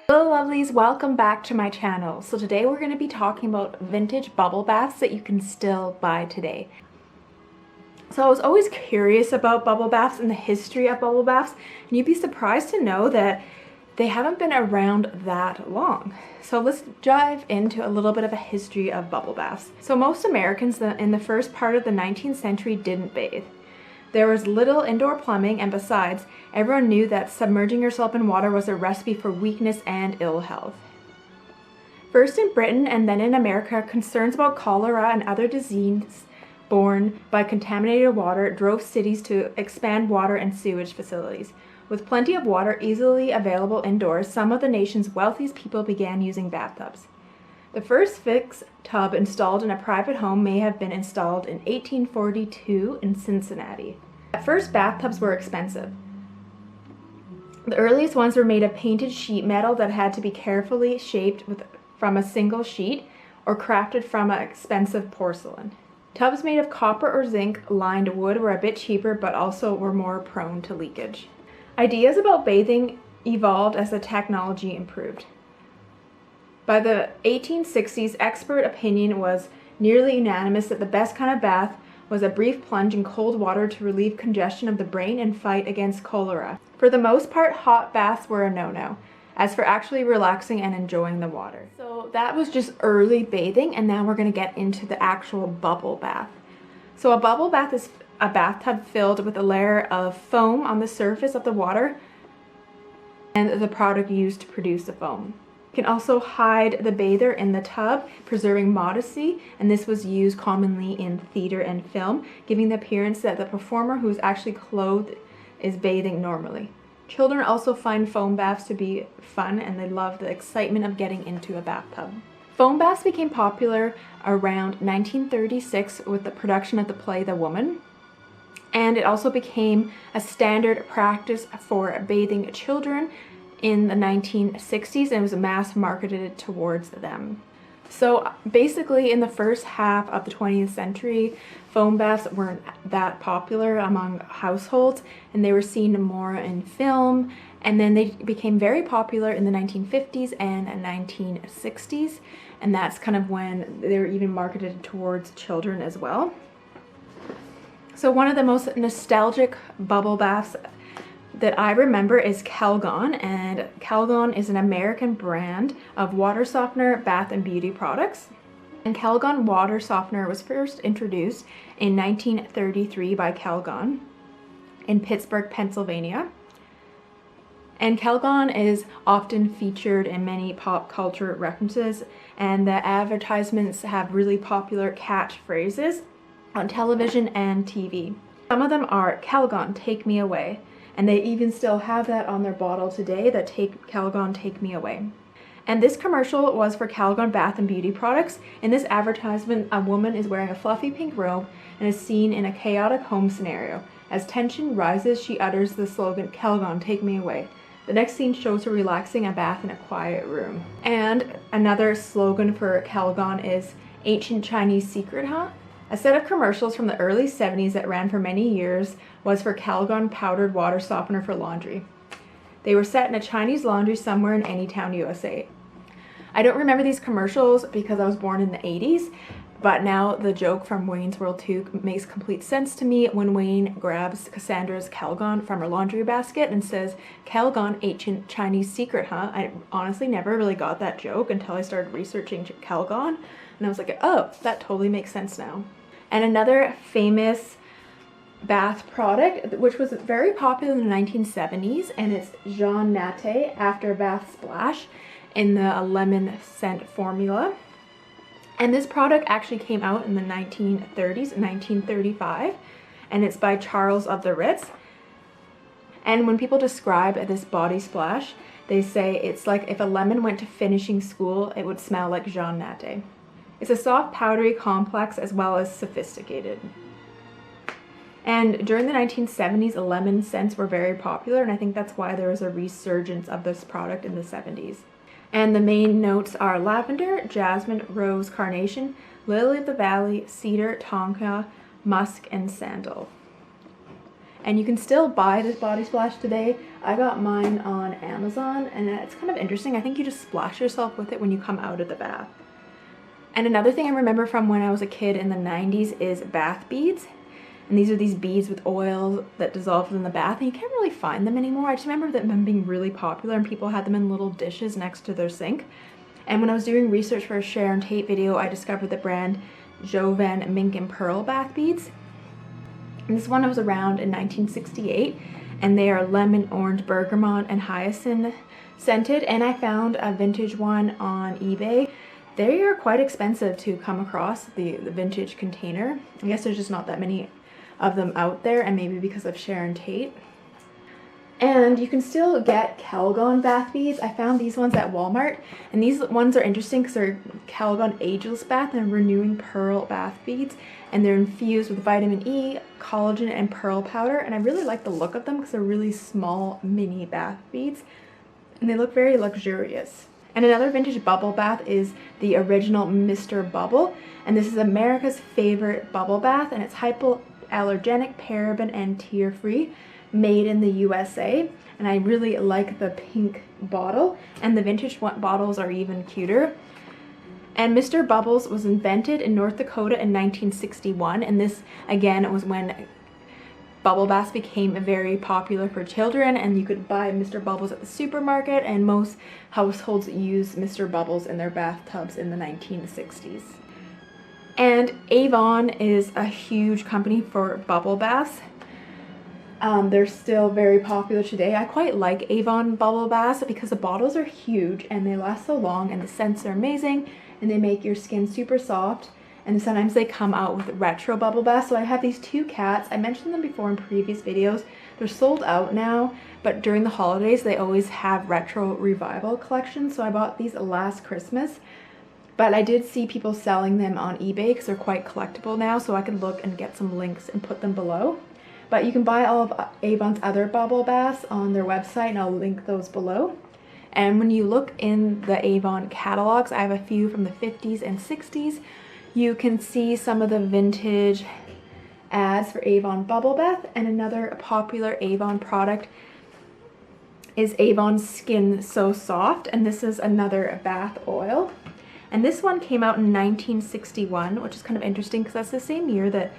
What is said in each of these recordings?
Hello lovelies, welcome back to my channel. So today we're going to be talking about vintage bubble baths that you can still buy today. So I was always curious about bubble baths and the history of bubble baths, and you'd be surprised to know that they haven't been around that long. So let's dive into a little bit of a history of bubble baths. So most Americans in the first part of the 19th century didn't bathe. There was little indoor plumbing, and besides, everyone knew that submerging yourself in water was a recipe for weakness and ill health. First in Britain and then in America, concerns about cholera and other diseases borne by contaminated water drove cities to expand water and sewage facilities. With plenty of water easily available indoors, some of the nation's wealthiest people began using bathtubs. The first fixed tub installed in a private home may have been installed in 1842 in Cincinnati. At first, bathtubs were expensive. The earliest ones were made of painted sheet metal that had to be carefully shaped from a single sheet or crafted from expensive porcelain. Tubs made of copper or zinc lined wood were a bit cheaper, but also were more prone to leakage. Ideas about bathing evolved as the technology improved. By the 1860s, expert opinion was nearly unanimous that the best kind of bath was a brief plunge in cold water to relieve congestion of the brain and fight against cholera. For the most part, hot baths were a no-no, as for actually relaxing and enjoying the water. So that was just early bathing, and now we're going to get into the actual bubble bath. So a bubble bath is a bathtub filled with a layer of foam on the surface of the water and the product used to produce the foam. You can also hide the bather in the tub, preserving modesty, and this was used commonly in theater and film, giving the appearance that the performer who is actually clothed is bathing normally. Children also find foam baths to be fun, and they love the excitement of getting into a bathtub. Foam baths became popular around 1936 with the production of the play The Woman, and it also became a standard practice for bathing children in the 1960s, and it was mass marketed towards them. So basically in the first half of the 20th century, foam baths weren't that popular among households, and they were seen more in film, and then they became very popular in the 1950s and 1960s, and that's kind of when they were even marketed towards children as well. So one of the most nostalgic bubble baths that I remember is Calgon, and Calgon is an American brand of water softener, bath and beauty products. And Calgon water softener was first introduced in 1933 by Calgon in Pittsburgh, Pennsylvania. And Calgon is often featured in many pop culture references, and the advertisements have really popular catchphrases on television and TV. Some of them are Calgon, take me away. And they even still have that on their bottle today, that Calgon, take me away. And this commercial was for Calgon bath and beauty products. In this advertisement, a woman is wearing a fluffy pink robe and is seen in a chaotic home scenario. As tension rises, she utters the slogan, Calgon, take me away. The next scene shows her relaxing a bath in a quiet room. And another slogan for Calgon is ancient Chinese secret, huh? A set of commercials from the early 70s that ran for many years was for Calgon powdered water softener for laundry. They were set in a Chinese laundry somewhere in Anytown, USA. I don't remember these commercials because I was born in the 80s, but now the joke from Wayne's World 2 makes complete sense to me when Wayne grabs Cassandra's Calgon from her laundry basket and says, Calgon, ancient Chinese secret, huh? I honestly never really got that joke until I started researching Calgon, and I was like, oh, that totally makes sense now. And another famous bath product, which was very popular in the 1970s, and it's Jean Naté After Bath Splash in the lemon scent formula. And this product actually came out in the 1930s, 1935, and it's by Charles of the Ritz. And when people describe this body splash, they say it's like if a lemon went to finishing school, it would smell like Jean Naté. It's a soft, powdery complex as well as sophisticated. And during the 1970s, lemon scents were very popular, and I think that's why there was a resurgence of this product in the 70s. And the main notes are lavender, jasmine, rose, carnation, lily of the valley, cedar, tonka, musk, and sandal. And you can still buy this body splash today. I got mine on Amazon, and it's kind of interesting. I think you just splash yourself with it when you come out of the bath. And another thing I remember from when I was a kid in the 90s is bath beads. And these are these beads with oil that dissolves in the bath, and you can't really find them anymore. I just remember them being really popular, and people had them in little dishes next to their sink. And when I was doing research for a Sharon Tate video, I discovered the brand Jovan Mink and Pearl bath beads. And this one was around in 1968, and they are lemon, orange, bergamot, and hyacinth scented. And I found a vintage one on eBay. They are quite expensive to come across, the vintage container. I guess there's just not that many of them out there, and maybe because of Sharon Tate. And you can still get Calgon bath beads. I found these ones at Walmart, and these ones are interesting because they're Calgon Ageless Bath and Renewing Pearl bath beads, and they're infused with vitamin E, collagen, and pearl powder. And I really like the look of them because they're really small mini bath beads, and they look very luxurious. And another vintage bubble bath is the original Mr. Bubble, and this is America's favorite bubble bath, and it's hypoallergenic, paraben, and tear-free, made in the USA. And I really like the pink bottle, and the vintage bottles are even cuter. And Mr. Bubbles was invented in North Dakota in 1961, and this again was when bubble baths became very popular for children, and you could buy Mr. Bubbles at the supermarket, and most households use Mr. Bubbles in their bathtubs in the 1960s. And Avon is a huge company for bubble baths. They're still very popular today. I quite like Avon bubble baths because the bottles are huge and they last so long, and the scents are amazing, and they make your skin super soft. And sometimes they come out with retro bubble baths. So I have these two cats. I mentioned them before in previous videos. They're sold out now, but during the holidays they always have retro revival collections. So I bought these last Christmas, but I did see people selling them on eBay because they're quite collectible now. So I could look and get some links and put them below. But you can buy all of Avon's other bubble baths on their website, and I'll link those below. And when you look in the Avon catalogs, I have a few from the 50s and 60s. You can see some of the vintage ads for Avon bubble bath. And another popular Avon product is Avon Skin So Soft, and this is another bath oil. And this one came out in 1961, which is kind of interesting because that's the same year that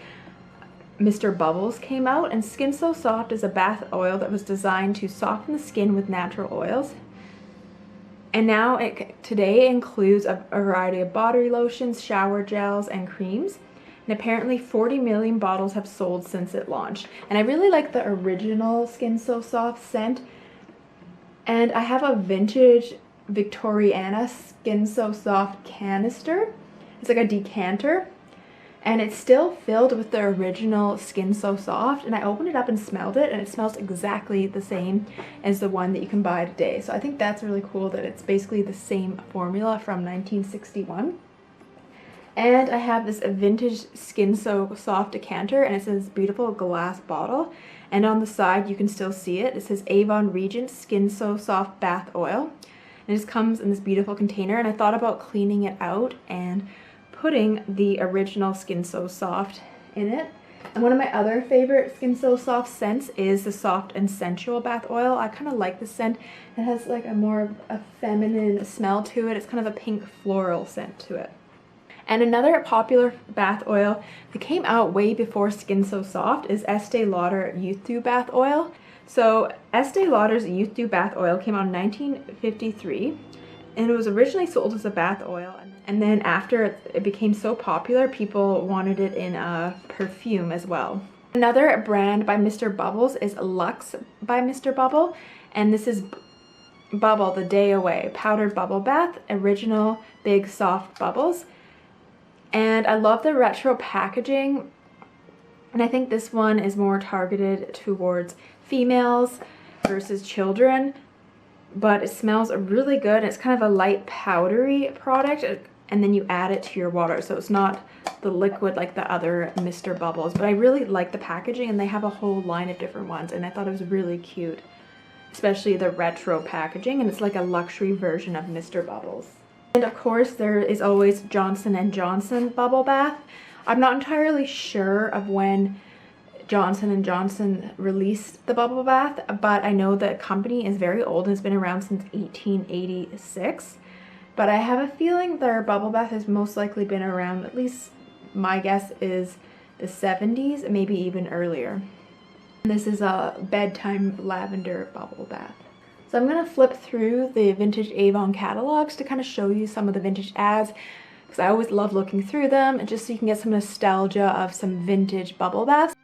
Mr. Bubbles came out. And Skin So Soft is a bath oil that was designed to soften the skin with natural oils. And now it today includes a variety of body lotions, shower gels, and creams. And apparently 40 million bottles have sold since it launched. And I really like the original Skin So Soft scent. And I have a vintage Victoriana Skin So Soft canister. It's like a decanter. And it's still filled with the original Skin So Soft, and I opened it up and smelled it, and it smells exactly the same as the one that you can buy today. So I think that's really cool that it's basically the same formula from 1961. And I have this vintage Skin So Soft decanter, and it says beautiful glass bottle, and on the side you can still see it. It says Avon Regent Skin So Soft Bath Oil, and it just comes in this beautiful container. And I thought about cleaning it out and putting the original Skin So Soft in it. And one of my other favorite Skin So Soft scents is the Soft and Sensual Bath Oil. I kind of like the scent. It has like a more a feminine smell to it. It's kind of a pink floral scent to it. And another popular bath oil that came out way before Skin So Soft is Estee Lauder Youth Dew Bath Oil. So Estee Lauder's Youth Dew Bath Oil came out in 1953. And it was originally sold as a bath oil, and then after it became so popular, people wanted it in a perfume as well. Another brand by Mr. Bubbles is Luxe by Mr. Bubble, and this is Bubble the Day Away Powdered Bubble Bath, original big soft bubbles. And I love the retro packaging, and I think this one is more targeted towards females versus children. But it smells really good. It's kind of a light powdery product, and then you add it to your water, so it's not the liquid like the other Mr. Bubbles. But I really like the packaging, and they have a whole line of different ones, and I thought it was really cute, especially the retro packaging, and it's like a luxury version of Mr. Bubbles. And of course there is always Johnson & Johnson bubble bath. I'm not entirely sure of when Johnson & Johnson released the bubble bath, but I know the company is very old and it's been around since 1886. But I have a feeling their bubble bath has most likely been around, at least my guess is the 70s, maybe even earlier. This is a Bedtime Lavender bubble bath. So I'm going to flip through the vintage Avon catalogs to kind of show you some of the vintage ads, because I always love looking through them, and just so you can get some nostalgia of some vintage bubble baths.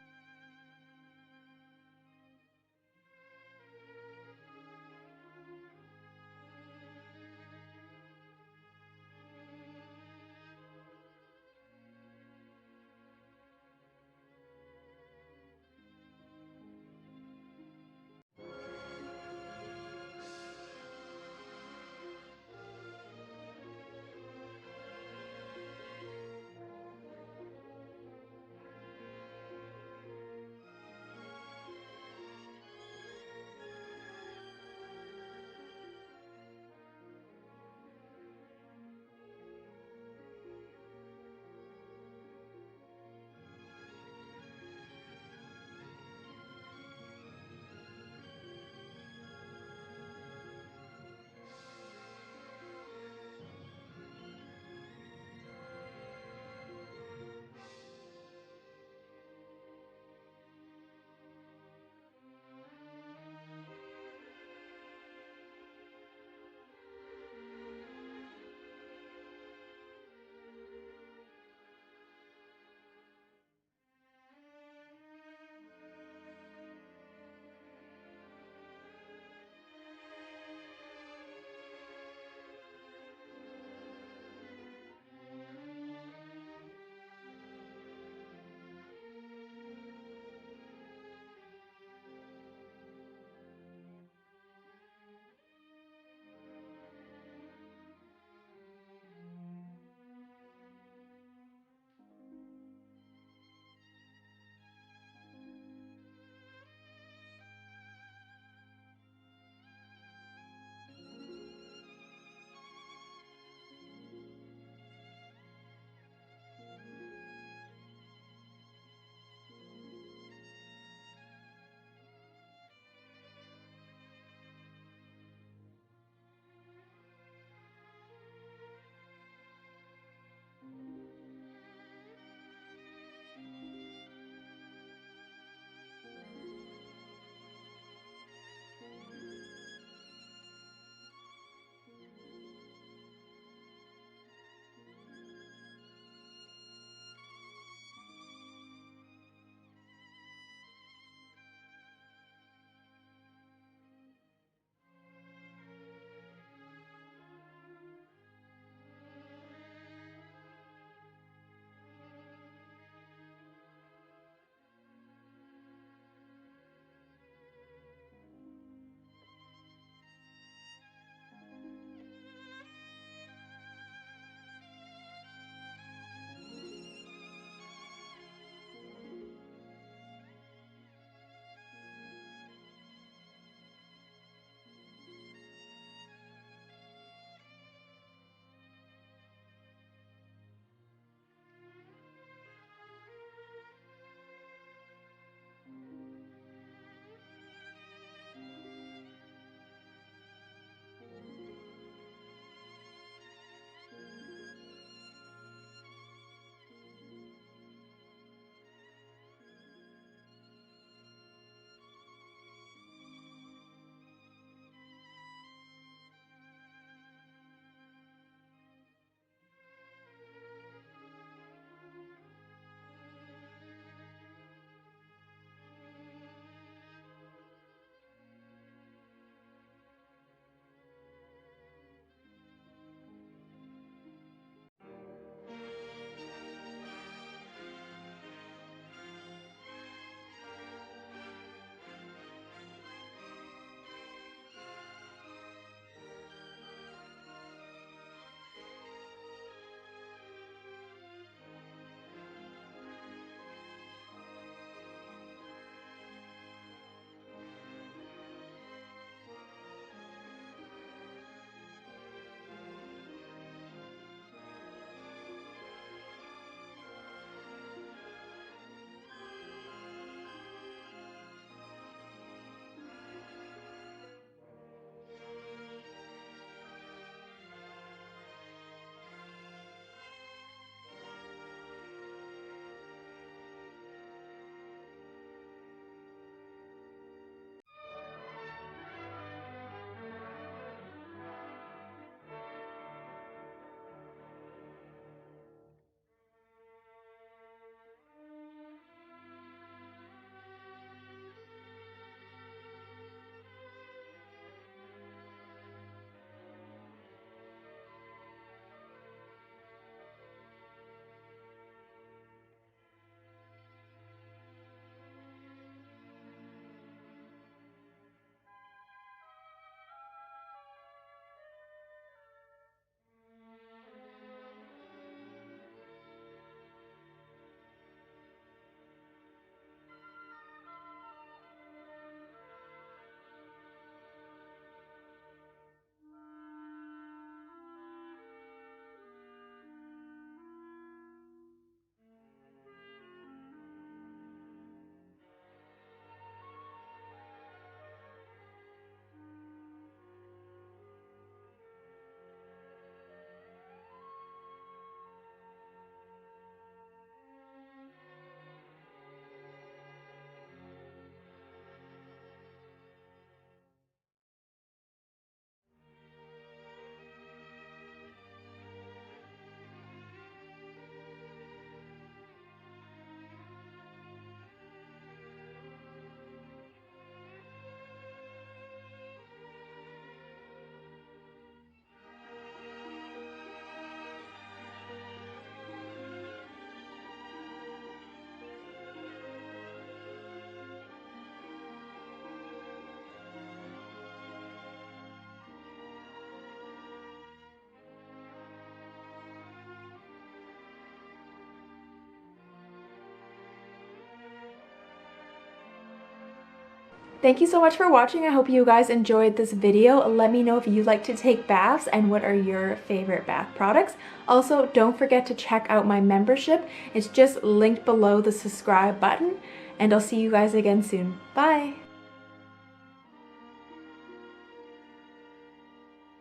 Thank you so much for watching. I hope you guys enjoyed this video. Let me know if you like to take baths and what are your favorite bath products. Also, don't forget to check out my membership. It's just linked below the subscribe button, and I'll see you guys again soon. Bye!